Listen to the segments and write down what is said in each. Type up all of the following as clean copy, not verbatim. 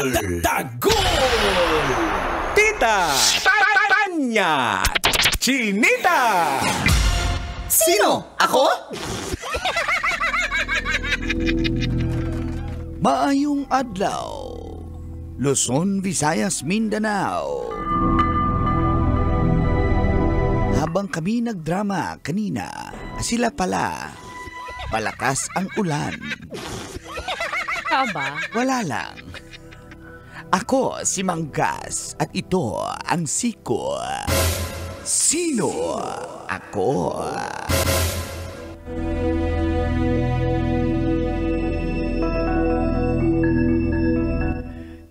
Tagol! Tita! Tanya! Chinita! Sino? Ako? Maayong adlaw, Luzon, Visayas, Mindanao. Habang kami nagdrama kanina, sila pala, malakas ang ulan. Aba? Wala lang. Ako si Manggas at ito ang Siko. Sino ako?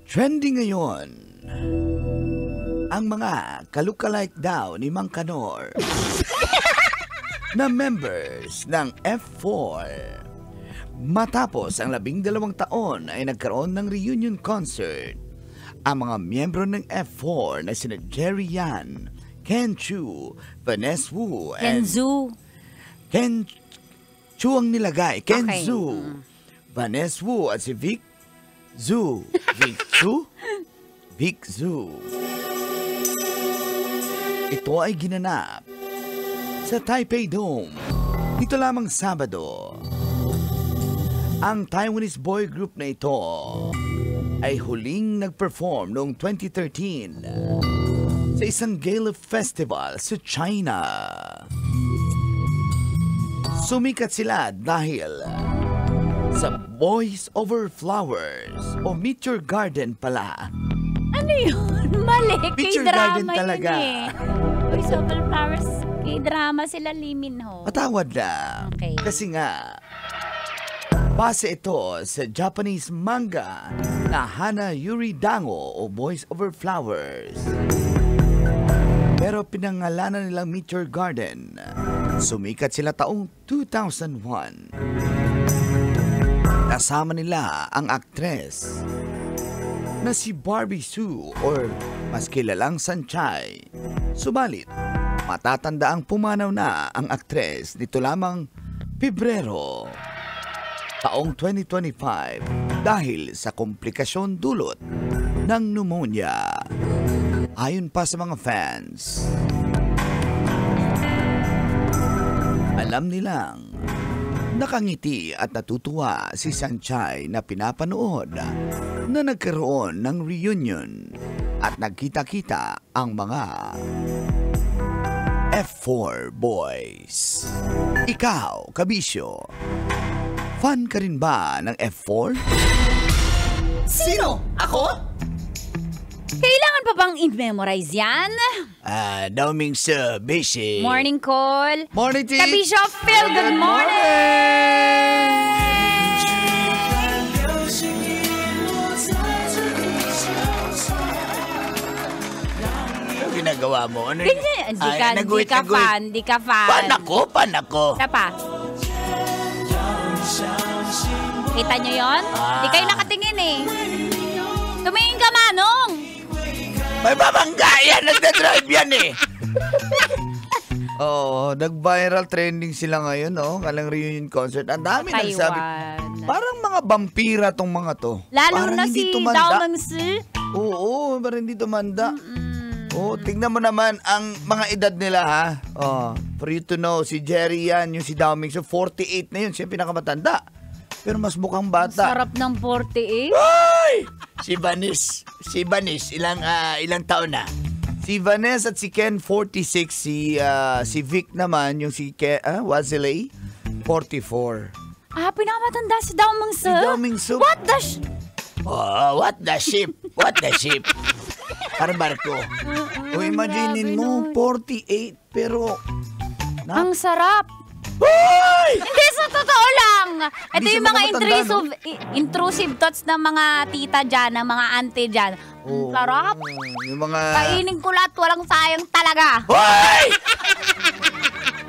Trending ngayon ang mga kalukalike daw ni Mang Kanor na members ng F4. Matapos ang 12 taon ay nagkaroon ng reunion concert ang mga miyembro ng F4 na sina Jerry Yan, Ken Chu, Vanessa Wu, and Kenzu. Ken Chu ang nilagay. Ken Okay. Zu, Vanessa Wu at si Vic Zhu. Vic Zhu? Vic Zhu. Ito ay ginanap sa Taipei Dome. Dito lamang Sabado. Ang Taiwanese boy group na ito ay huling nag-perform noong 2013 sa isang gala festival sa China. Sumikat sila dahil sa Boys Over Flowers o Meet Your Garden pala. Ano yun? Mali. Meet Your K-drama Garden talaga. yun eh. Boys Over Flowers, K-drama sila Lee Min-ho. Patawad lang. Okay. Kasi nga, base ito sa Japanese manga na Hana Yuri Dango o Boys Over Flowers. Pero pinangalanan nilang Meet Your Garden. Sumikat sila taong 2001. Kasama nila ang aktres na si Barbie Sue or mas kilalang Sanchay. Subalit, matatanda ang pumanaw na ang aktres nito lamang Pebrero taong 2025 dahil sa komplikasyon dulot ng pneumonia. Ayon pa sa mga fans, alam nilang nakangiti at natutuwa si Sanchay na pinapanood na nagkaroon ng reunion at nagkita-kita ang mga F4 boys. Ikaw, Kabisyo, fan ka rin ba ng F4? Sino? Ako? Kailangan pa bang in-memorize yan? Dauming sa Bishi. Morning call. Morning, T. Kabisyo Phil, good morning! Ano ginagawa mo? Ano Ganyan, di ka fan. Pan ako. Isa pa. Kita nyo yun? Di kayo nakatingin eh. Tumingin ka, Manong! May babangga yan! Nagdadrive yan eh! Oo, nag-viral trending sila ngayon, no? Kalang reunion concert. Ang dami nagsabi. Taiwan. Parang mga vampira tong mga to. Lalo parang na hindi si tumanda. Dao Mengsi. Oo, parang hindi tumanda. Oo, tingnan mo naman ang mga edad nila, ha? Oh, for you to know, si Jerry yan, yung si Dao Mengsi, 48 na yun. Siya pinakamatanda. Pero mas mukhang bata. Sarap ng 48. Ay! Si Vanis, ilang taon na? Si Vanessa at si Ken, 46. Si Vic naman, yung si Wazilay, 44. Pinamatanda si Dao Mengsi. Si Dao Mengsi. What the What the ship? Parang barko. O imaginin mo, 48, pero... Ang sarap. Hoy! Hindi, sa totoo lang. Ito Hindi yung siya mga matanda, intrusive thoughts ng mga tita dyan, ng mga auntie dyan. Ang sarap. Yung mga... Kainin ko lahat, walang sayang talaga. Hoy!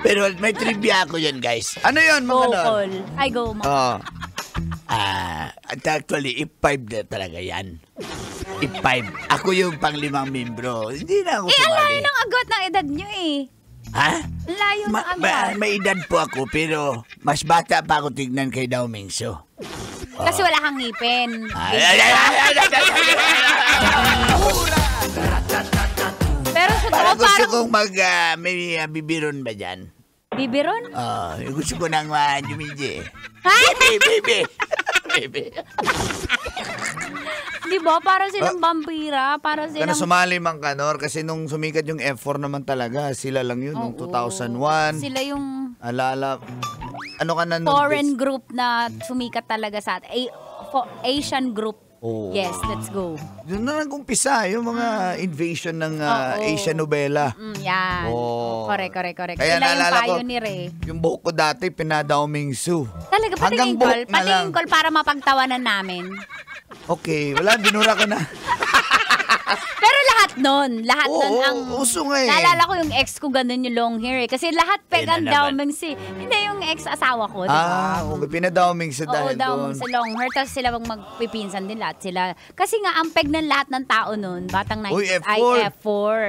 Pero may trivia ako yun, guys. Ano yun, mga Go, nun? call. Ay, go. Actually, if 5 na talaga yan. If 5. Ako yung pang-5 membro. Hindi na ako Ang sumali. layo ng agad ng edad nyo eh. Ha? Ang layo ng agad. May edad po ako, pero mas bata pa ako tignan kay Dao Mengsi. Kasi wala kang ngipin. kong may bibiron ba dyan? Bibiron? Gusto ko nang Jumiji. Baby. Di ba? Para silang vampira. Para Kana silang... sumali man Kanor kasi nung sumikat yung F4 naman talaga, sila lang yun, nung 2001. Sila yung Alala, ano ka na nun? foreign group na sumikat talaga sa atin. Asian group. Oo. Yes, let's go. Doon na nag-umpisa yung mga invasion ng Asian novela. Yan. Oo. Correct. Kaya Sila yung naalala ko, pioneer eh. yung buhok ko dati, pinadaw Mingsu. Talaga, Hanggang patingin buhok na lang. call para mapagtawanan namin. Okay, wala, binura ko na. Pero lahat nun Oo, ang... uso nga eh. Naalala ko yung ex ko ganun yung long hair eh. Kasi lahat pegan na daw naman. Hindi yung ex-asawa ko, di ba? Okay, pinadaw Mingsu Oo dahil daw, doon. sa long hair. Tapos sila magpipinsan din lahat sila. Kasi nga, ang peg ng lahat ng tao nun, batang 90s, Uy, ay F4. F4.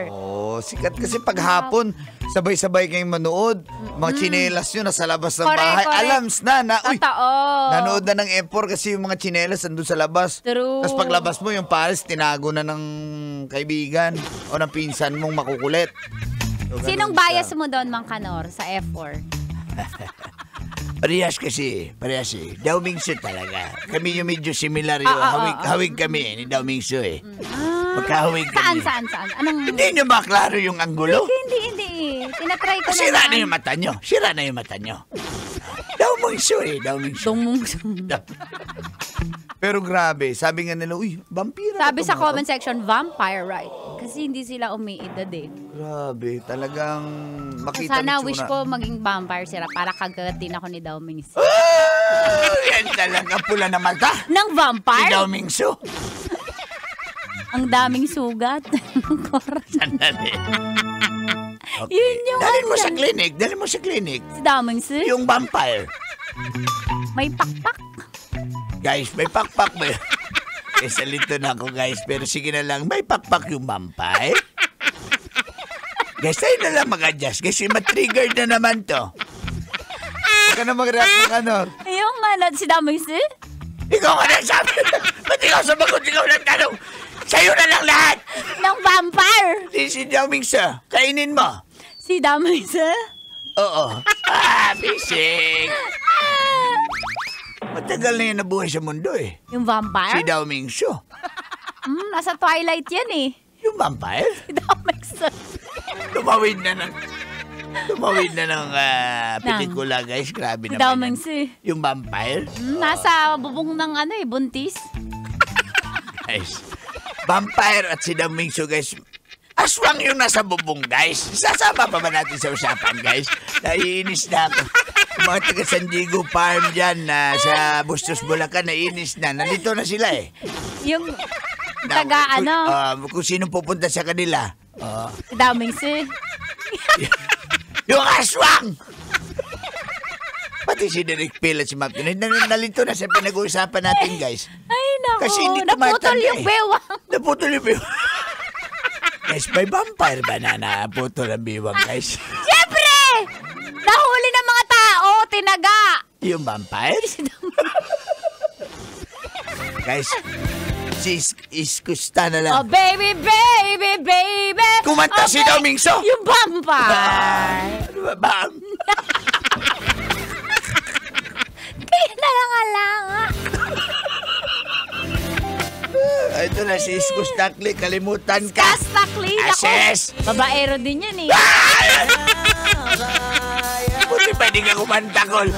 Sikat kasi pag hapon, sabay-sabay kayong manood. Mga tsinelas yun, nasa labas ng bahay. Correct. Alams na, uy, Totoo. nanood na ng F4 kasi yung mga tsinelas nandun sa labas. True. Tapos paglabas mo, yung pares, tinago na ng kaibigan o ng pinsan mong makukulit. So, Sinong ganun bias siya. mo doon, Mang Kanor, sa F4? Parehas eh. Daw Mingsu talaga. Kami yung medyo similar yun. Hawig kami ni Daw Mingsu eh. Magkahawig kami. Saan? Anong... Hindi nyo ba klaro yung anggulo? Hindi. Tinatry ko Sira na naman. yung mata nyo. Daw Mingsu. Pero grabe, sabi nga nila, uy, vampira. Sabi ba sa to, mga comment section, vampire, right? Kasi hindi sila umiidad eh. Grabe, talagang makita Sana ng wish tsura. ko maging vampire sila para kagatin ako ni Daw Mingsu. Yan talaga pula na mata. Ng Si vampire? Daw Mingsu. Ang daming sugat. Sandali. Okay. Yun yung Dali mo ano. sa clinic. Si Daw Mingsu, Yung vampire. may pakpak. Guys, may pakpak ba yun? Salito na ako guys, pero sige na lang, may pakpak yung vampire. Guys, tayo na lang mag-adjust kasi matriggered na naman to. Huwag ka na mag-react ng ano. Yung si Daw Mingsu? Ikaw ka na sabi. Ba't ikaw sabagot? Ikaw lang tanong. Sa'yo na lang lahat. Ng vampire? Si Daw Mingsu, kainin mo. Si Daw Mingsu? Oo. Bising. Matagal na yan nabuhay sa mundo eh. Yung vampire? Si Daw Mingsu. Nasa Twilight yan eh. Yung vampire? Si Daw Mingsu. Tumawid na ng pelikula guys. Grabe Si naman. Daw yan. Mingsu. Yung vampire? Nasa bubong ng buntis. Guys. Vampire at si Daw Mingsu guys. Aswang yung nasa bubong guys. Sasama pa ba natin sa usapan guys? Naiinis na ako. Yung mga taga San Diego Farm dyan sa Bustos, Bulacan, naiinis na. Nandito na sila eh. Yung taga Kung sino pupunta sa kanila. si Daw Mingsu. Yung aswang! Pati si Derek Pila at si Martin. Nalito na sa pinag-uusapan natin, guys. Ay, naku. Kasi hindi Naputol tumatanda yung eh. bewang. Naputol yung bewang. Guys, may vampire ba na naputol ang bewang, guys? Siyempre! Nahuli ng mga tao. Tinaga. Yung vampire? Guys, si Iskusta na lang. Oh, baby. Kumanta si Daw Mingsu. Yung vampire. Ano ba, bang? Kaya nalangalanga. Ito na si Iskustakli. Kalimutan ka. Kastakli. Ases! Babaero din yan eh. Buti pwede ka kumanta, Kol.